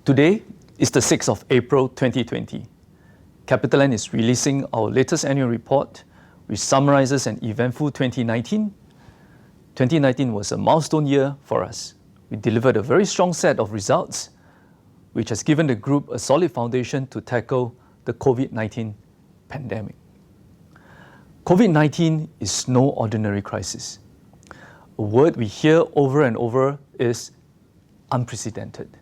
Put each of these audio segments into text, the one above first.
Today is the 6th of April 2020. CapitaLand is releasing our latest annual report, which summarizes an eventful 2019. 2019 was a milestone year for us. We delivered a very strong set of results, which has given the group a solid foundation to tackle the COVID-19 pandemic. COVID-19 is no ordinary crisis. A word we hear over and over is unprecedented.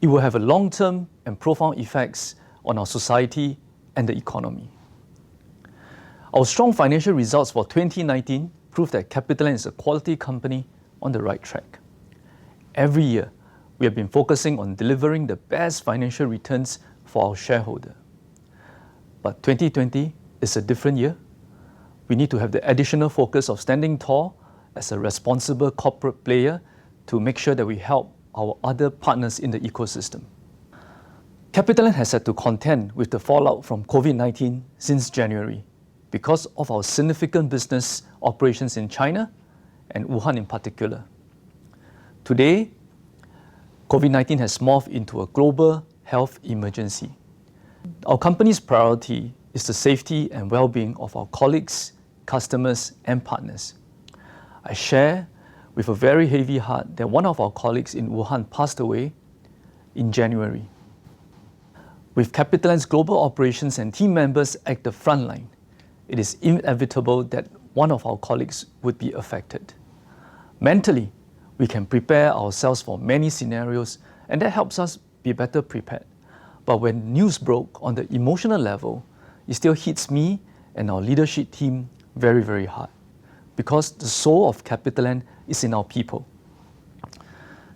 It will have a long-term and profound effects on our society and the economy. Our strong financial results for 2019 prove that CapitaLand is a quality company on the right track. Every year, we have been focusing on delivering the best financial returns for our shareholder. But 2020 is a different year. We need to have the additional focus of standing tall as a responsible corporate player to make sure that we help our other partners in the ecosystem. CapitaLand has had to contend with the fallout from COVID-19 since January because of our significant business operations in China and Wuhan in particular. Today, COVID-19 has morphed into a global health emergency. Our company's priority is the safety and well-being of our colleagues, customers, and partners. I share with a very heavy heart that one of our colleagues in Wuhan passed away in January. With CapitaLand's global operations and team members at the front line, it is inevitable that one of our colleagues would be affected. Mentally, we can prepare ourselves for many scenarios, and that helps us be better prepared. But when news broke on the emotional level, it still hits me and our leadership team very, very hard, because the soul of CapitaLand is in our people.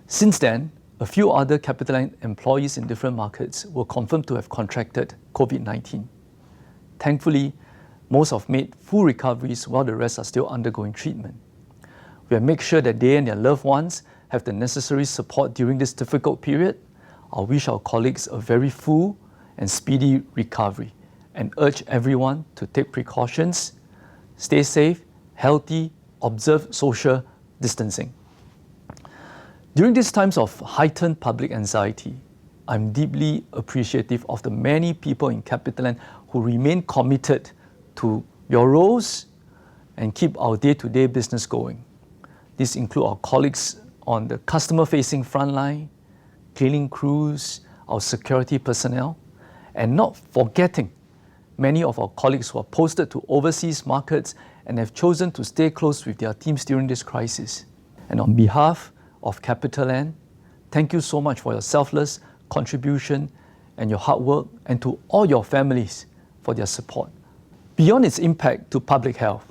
Since then, a few other CapitaLand employees in different markets were confirmed to have contracted COVID-19. Thankfully, most have made full recoveries while the rest are still undergoing treatment. We have made sure that they and their loved ones have the necessary support during this difficult period. I wish our colleagues a very full and speedy recovery and urge everyone to take precautions, stay safe, healthy, observe social distancing. During these times of heightened public anxiety, I'm deeply appreciative of the many people in CapitaLand who remain committed to your roles and keep our day-to-day business going. These include our colleagues on the customer-facing frontline, cleaning crews, our security personnel, and not forgetting many of our colleagues who are posted to overseas markets and have chosen to stay close with their teams during this crisis. And on behalf of CapitaLand, thank you so much for your selfless contribution and your hard work, and to all your families for their support. Beyond its impact to public health,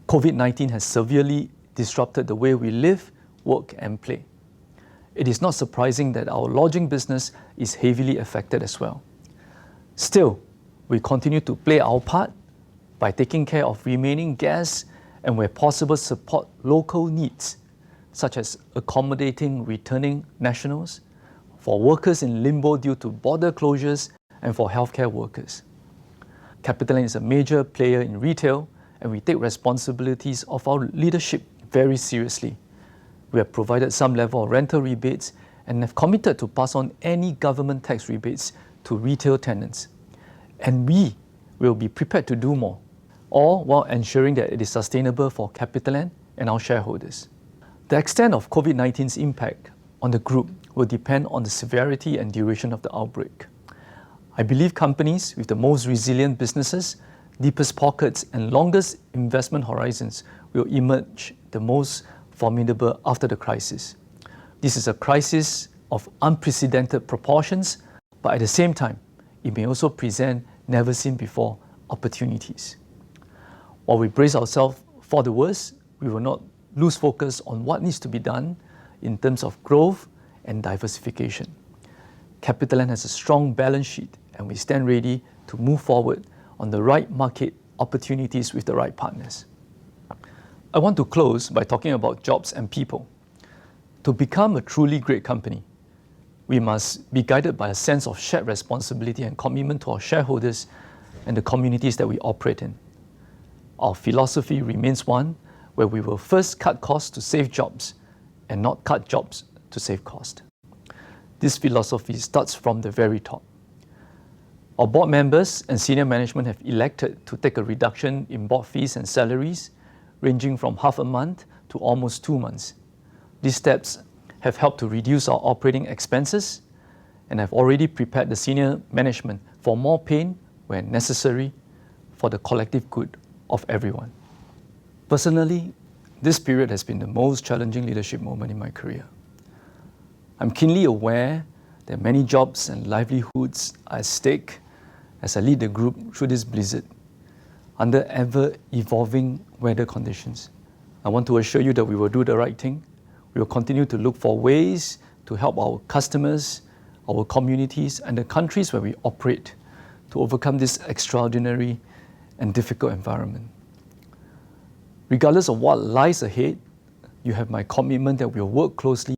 COVID-19 has severely disrupted the way we live, work, and play. It is not surprising that our lodging business is heavily affected as well. Still, we continue to play our part by taking care of remaining guests and where possible support local needs, such as accommodating returning nationals, for workers in limbo due to border closures, and for healthcare workers. CapitaLand is a major player in retail, and we take responsibilities of our leadership very seriously. We have provided some level of rental rebates and have committed to pass on any government tax rebates to retail tenants. And we will be prepared to do more, all while ensuring that it is sustainable for CapitaLand and our shareholders. The extent of COVID-19's impact on the group will depend on the severity and duration of the outbreak. I believe companies with the most resilient businesses, deepest pockets, and longest investment horizons will emerge the most formidable after the crisis. This is a crisis of unprecedented proportions, but at the same time, it may also present never-seen-before opportunities. While we brace ourselves for the worst, we will not lose focus on what needs to be done in terms of growth and diversification. CapitaLand has a strong balance sheet, and we stand ready to move forward on the right market opportunities with the right partners. I want to close by talking about jobs and people. To become a truly great company, we must be guided by a sense of shared responsibility and commitment to our shareholders and the communities that we operate in. Our philosophy remains one where we will first cut costs to save jobs and not cut jobs to save cost. This philosophy starts from the very top. Our board members and senior management have elected to take a reduction in board fees and salaries, ranging from half a month to almost 2 months. These steps have helped to reduce our operating expenses and have already prepared the senior management for more pain when necessary for the collective good of everyone. Personally, this period has been the most challenging leadership moment in my career. I'm keenly aware that many jobs and livelihoods are at stake as I lead the group through this blizzard under ever-evolving weather conditions. I want to assure you that we will do the right thing. We will continue to look for ways to help our customers, our communities, and the countries where we operate to overcome this extraordinary and difficult environment. Regardless of what lies ahead, you have my commitment that we will work closely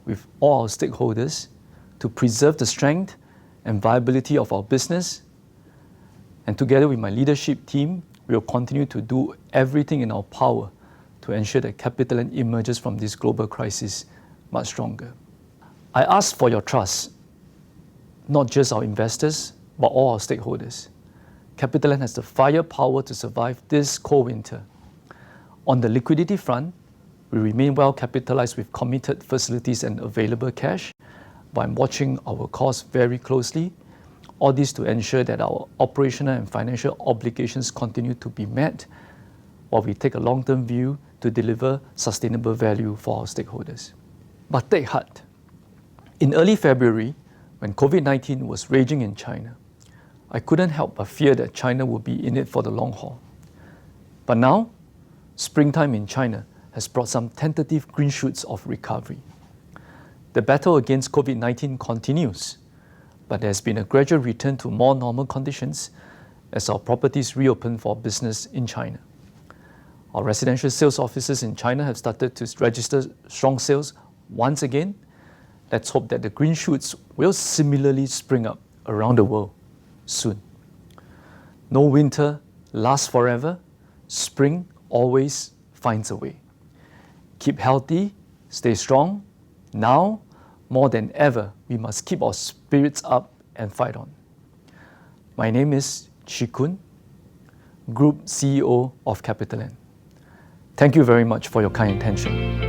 with all our stakeholders to preserve the strength and viability of our business. And together with my leadership team, we will continue to do everything in our power to ensure that CapitaLand emerges from this global crisis much stronger. I ask for your trust, not just our investors, but all our stakeholders. CapitaLand has the firepower to survive this cold winter. On the liquidity front, we remain well capitalized with committed facilities and available cash, but I'm watching our costs very closely. All this to ensure that our operational and financial obligations continue to be met while we take a long-term view to deliver sustainable value for our stakeholders. But take heart. In early February, when COVID-19 was raging in China, I couldn't help but fear that China would be in it for the long haul. But now, springtime in China has brought some tentative green shoots of recovery. The battle against COVID-19 continues, but there has been a gradual return to more normal conditions as our properties reopen for business in China. Our residential sales offices in China have started to register strong sales once again. Let's hope that the green shoots will similarly spring up around the world soon. No winter lasts forever. Spring always finds a way. Keep healthy, stay strong. Now, more than ever, we must keep our spirits up and fight on. My name is Chee Koon, Group CEO of CapitaLand. Thank you very much for your kind attention.